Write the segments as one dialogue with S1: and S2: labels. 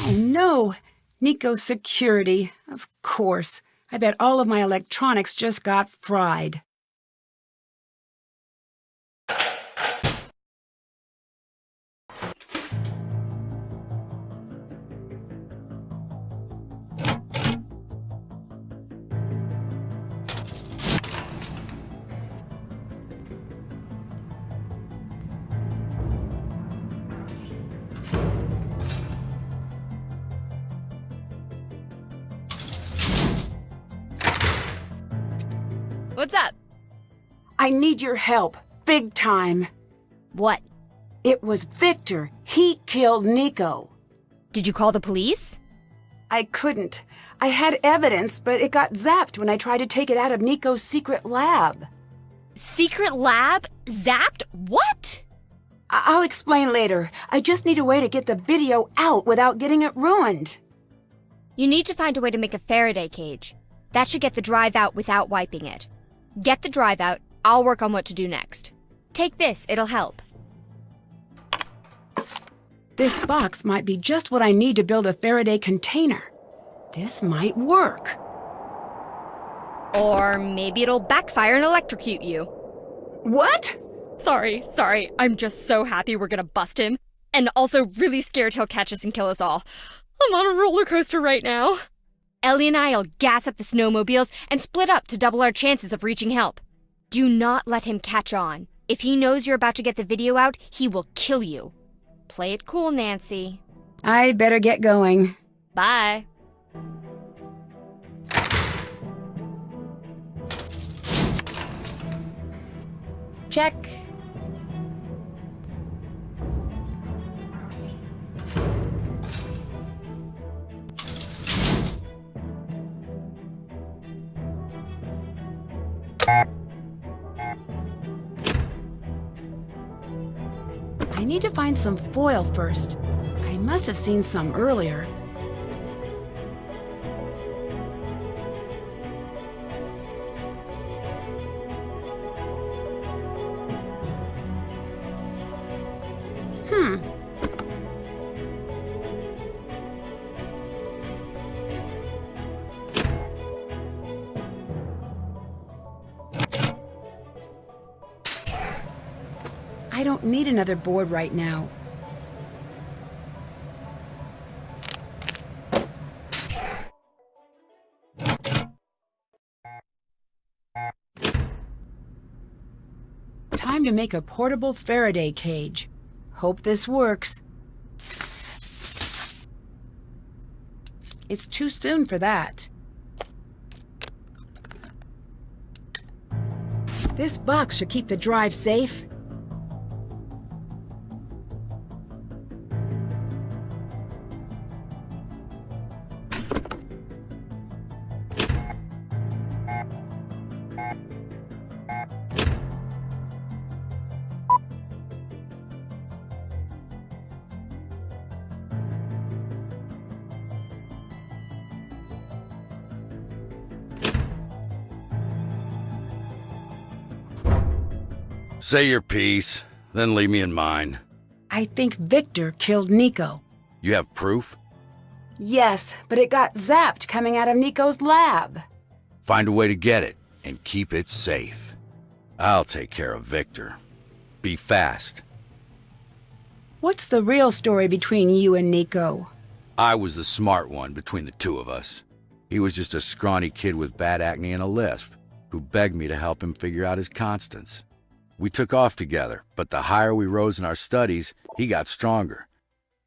S1: Oh no! Niko's security. Of course. I bet all of my electronics just got fried.
S2: What's up?
S1: I need your help. Big time.
S2: What?
S1: It was Victor. He killed Niko.
S2: Did you call the police?
S1: I couldn't. I had evidence, but it got zapped when I tried to take it out of Niko's secret lab.
S2: Secret lab? Zapped? What?
S1: I'll explain later. I just need a way to get the video out without getting it ruined.
S2: You need to find a way to make a Faraday cage. That should get the drive out without wiping it. Get the drive out, I'll work on what to do next. Take this, it'll help.
S1: This box might be just what I need to build a Faraday container. This might work.
S2: Or maybe it'll backfire and electrocute you.
S1: What?
S2: Sorry. I'm just so happy we're gonna bust him. And also really scared he'll catch us and kill us all. I'm on a roller coaster right now. Ellie and I'll gas up the snowmobiles and split up to double our chances of reaching help. Do not let him catch on. If he knows you're about to get the video out, he will kill you. Play it cool, Nancy.
S1: I better get going.
S2: Bye.
S1: Check. I need to find some foil first. I must have seen some earlier. I don't need another board right now. Time to make a portable Faraday cage. Hope this works. It's too soon for that. This box should keep the drive safe.
S3: Say your piece, then leave me in mine.
S1: I think Victor killed Niko.
S3: You have proof?
S1: Yes, but it got zapped coming out of Niko's lab.
S3: Find a way to get it, and keep it safe. I'll take care of Victor. Be fast.
S1: What's the real story between you and Niko?
S3: I was the smart one between the two of us. He was just a scrawny kid with bad acne and a lisp, who begged me to help him figure out his constants. We took off together, but the higher we rose in our studies, he got stronger.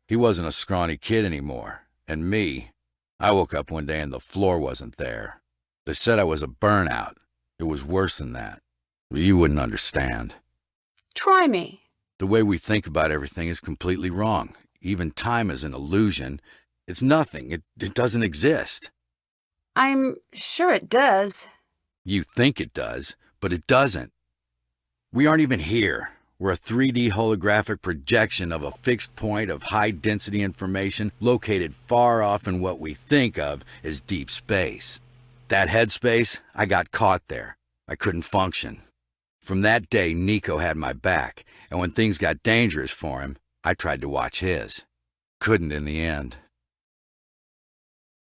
S3: He wasn't a scrawny kid anymore. And me, I woke up one day and the floor wasn't there. They said I was a burnout. It was worse than that. You wouldn't understand.
S1: Try me.
S3: The way we think about everything is completely wrong. Even time is an illusion. It's nothing. It doesn't exist.
S1: I'm sure it does.
S3: You think it does, but it doesn't. We aren't even here. We're a 3D holographic projection of a fixed point of high-density information located far off in what we think of as deep space. That headspace, I got caught there. I couldn't function. From that day, Niko had my back, and when things got dangerous for him, I tried to watch his. Couldn't in the end.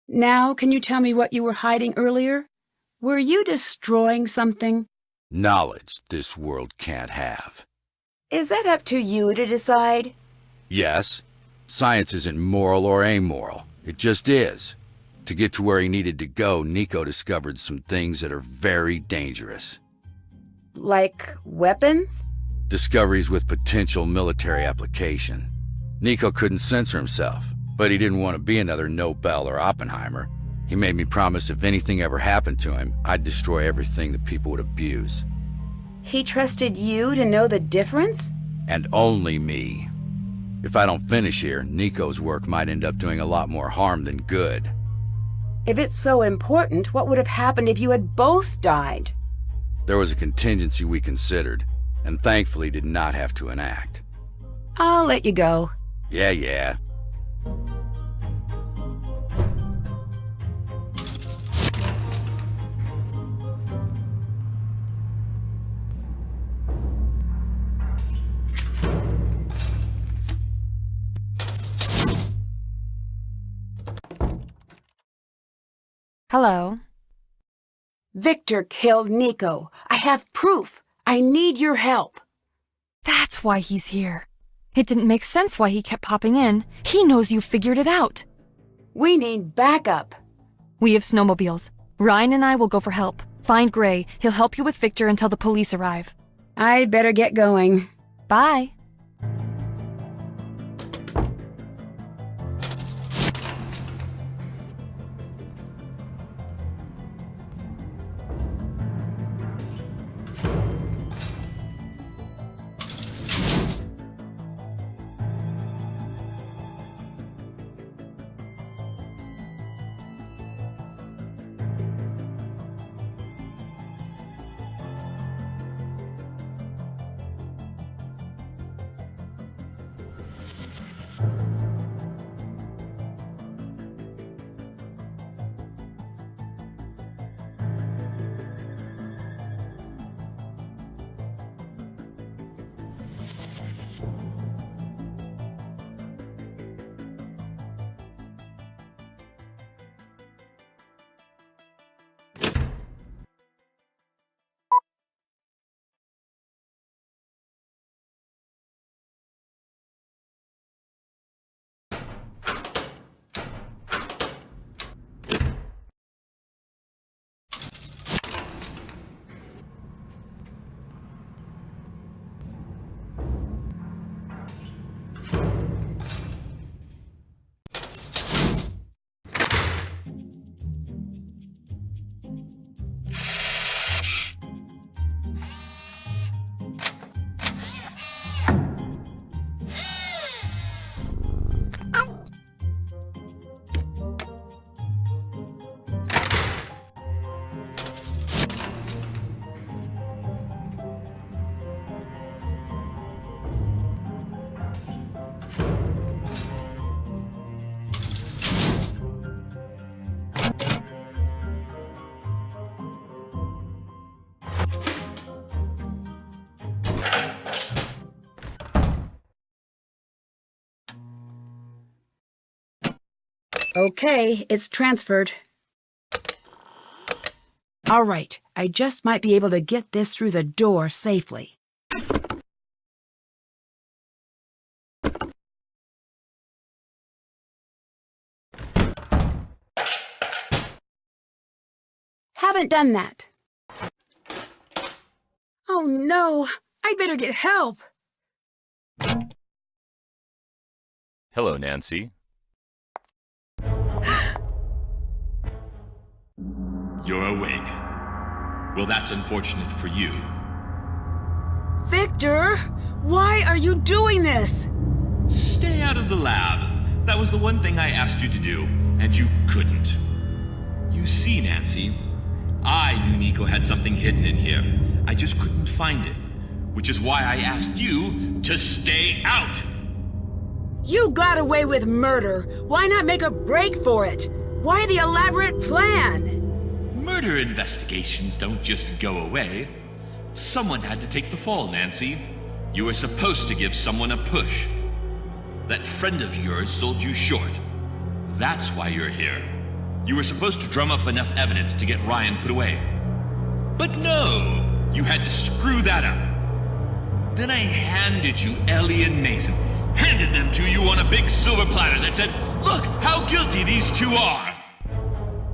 S1: Now, can you tell me what you were hiding earlier? Were you destroying something?
S3: Knowledge this world can't have.
S4: Is that up to you to decide?
S3: Yes, science isn't moral or amoral. It just is. To get to where he needed to go, Niko discovered some things that are very dangerous.
S4: Like weapons?
S3: Discoveries with potential military application. Niko couldn't censor himself, but he didn't want to be another Nobel or Oppenheimer. He made me promise if anything ever happened to him, I'd destroy everything that people would abuse.
S4: He trusted you to know the difference?
S3: And only me. If I don't finish here, Niko's work might end up doing a lot more harm than good.
S4: If it's so important, what would have happened if you had both died?
S3: There was a contingency we considered, and thankfully did not have to enact.
S1: I'll let you go.
S3: Yeah.
S5: Hello.
S4: Victor killed Niko. I have proof. I need your help.
S5: That's why he's here. It didn't make sense why he kept popping in. He knows you figured it out.
S4: We need backup.
S5: We have snowmobiles. Ryan and I will go for help. Find Gray. He'll help you with Victor until the police arrive.
S1: I'd better get going.
S5: Bye.
S1: Okay, it's transferred. All right, I just might be able to get this through the door safely. Haven't done that. Oh no, I'd better get help.
S6: Hello, Nancy.
S7: You're awake. Well, that's unfortunate for you.
S1: Victor, why are you doing this?
S7: Stay out of the lab. That was the one thing I asked you to do, and you couldn't. You see, Nancy, I knew Niko had something hidden in here. I just couldn't find it, which is why I asked you to stay out.
S1: You got away with murder. Why not make a break for it? Why the elaborate plan?
S7: Murder investigations don't just go away. Someone had to take the fall, Nancy. You were supposed to give someone a push. That friend of yours sold you short. That's why you're here. You were supposed to drum up enough evidence to get Ryan put away. But no, you had to screw that up. Then I handed you Ellie and Mason. Handed them to you on a big silver platter that said, "Look how guilty these two are."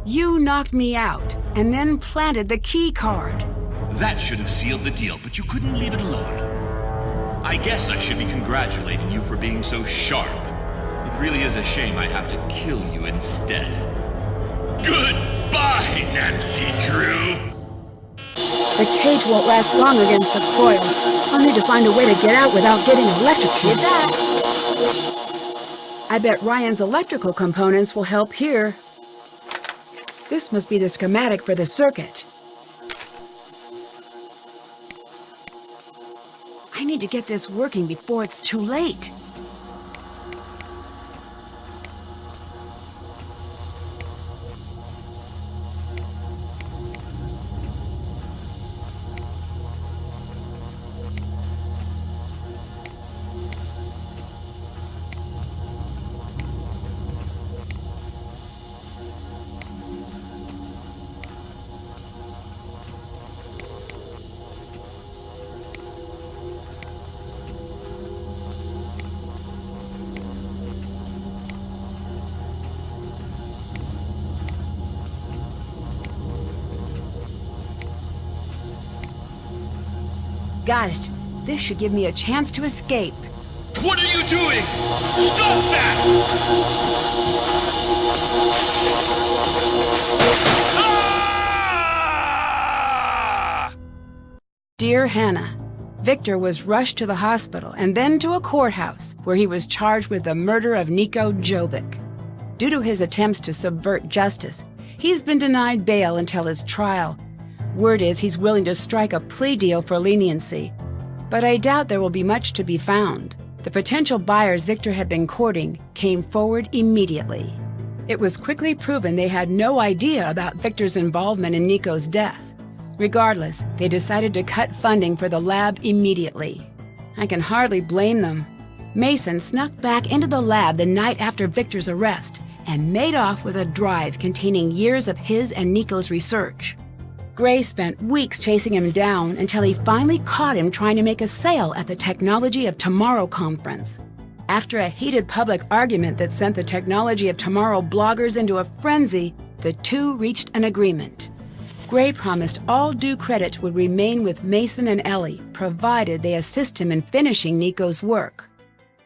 S1: You knocked me out and then planted the key card.
S7: That should have sealed the deal, but you couldn't leave it alone. I guess I should be congratulating you for being so sharp. It really is a shame I have to kill you instead. Goodbye, Nancy Drew!
S1: The cage won't last long against the coils. I'll need to find a way to get out without getting electrocuted. I bet Ryan's electrical components will help here. This must be the schematic for the circuit. I need to get this working before it's too late. Got it. This should give me a chance to escape.
S7: What are you doing? Stop that! Ah!
S1: Dear Hannah, Victor was rushed to the hospital and then to a courthouse where he was charged with the murder of Niko Jovic. Due to his attempts to subvert justice, he's been denied bail until his trial. Word is he's willing to strike a plea deal for leniency, but I doubt there will be much to be found. The potential buyers Victor had been courting came forward immediately. It was quickly proven they had no idea about Victor's involvement in Niko's death. Regardless, they decided to cut funding for the lab immediately. I can hardly blame them. Mason snuck back into the lab the night after Victor's arrest and made off with a drive containing years of his and Niko's research. Gray spent weeks chasing him down until he finally caught him trying to make a sale at the Technology of Tomorrow conference. After a heated public argument that sent the Technology of Tomorrow bloggers into a frenzy, the two reached an agreement. Gray promised all due credit would remain with Mason and Ellie, provided they assist him in finishing Niko's work.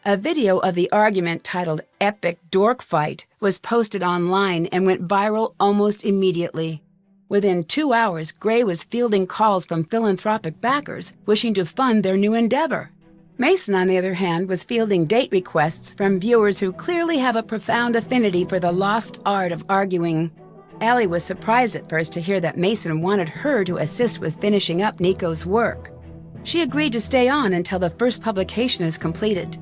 S1: A video of the argument titled Epic Dork Fight was posted online and went viral almost immediately. Within 2 hours, Gray was fielding calls from philanthropic backers wishing to fund their new endeavor. Mason, on the other hand, was fielding date requests from viewers who clearly have a profound affinity for the lost art of arguing. Allie was surprised at first to hear that Mason wanted her to assist with finishing up Niko's work. She agreed to stay on until the first publication is completed.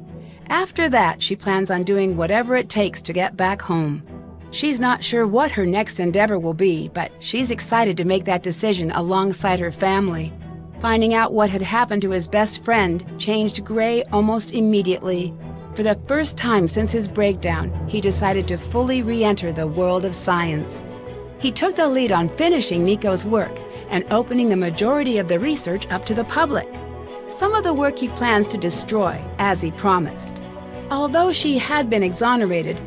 S1: After that, she plans on doing whatever it takes to get back home. She's not sure what her next endeavor will be, but she's excited to make that decision alongside her family. Finding out what had happened to his best friend changed Gray almost immediately. For the first time since his breakdown, he decided to fully re-enter the world of science. He took the lead on finishing Niko's work and opening the majority of the research up to the public. Some of the work he plans to destroy, as he promised. Although she had been exonerated,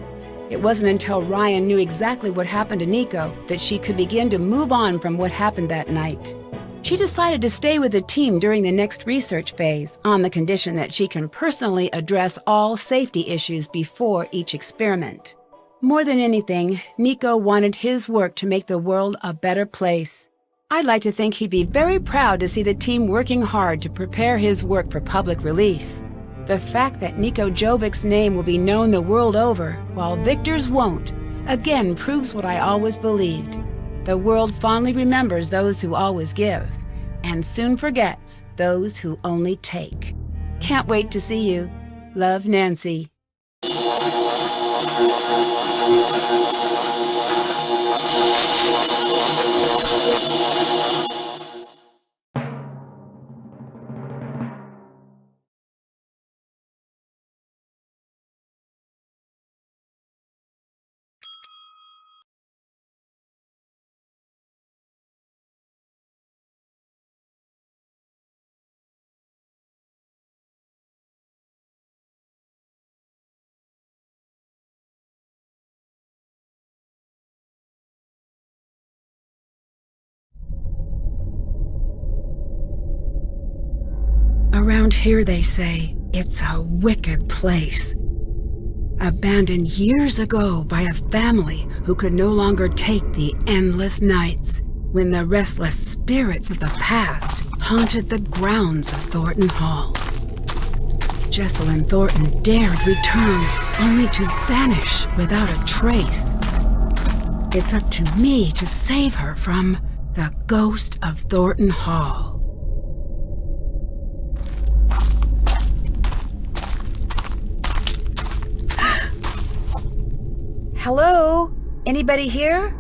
S1: it wasn't until Ryan knew exactly what happened to Niko that she could begin to move on from what happened that night. She decided to stay with the team during the next research phase on the condition that she can personally address all safety issues before each experiment. More than anything, Niko wanted his work to make the world a better place. I'd like to think he'd be very proud to see the team working hard to prepare his work for public release. The fact that Niko Jovic's name will be known the world over, while Victor's won't, again proves what I always believed. The world fondly remembers those who always give, and soon forgets those who only take. Can't wait to see you. Love, Nancy. Around here, they say, it's a wicked place. Abandoned years ago by a family who could no longer take the endless nights when the restless spirits of the past haunted the grounds of Thornton Hall. Jessalyn Thornton dared return, only to vanish without a trace. It's up to me to save her from the ghost of Thornton Hall.
S8: Hello? Anybody here?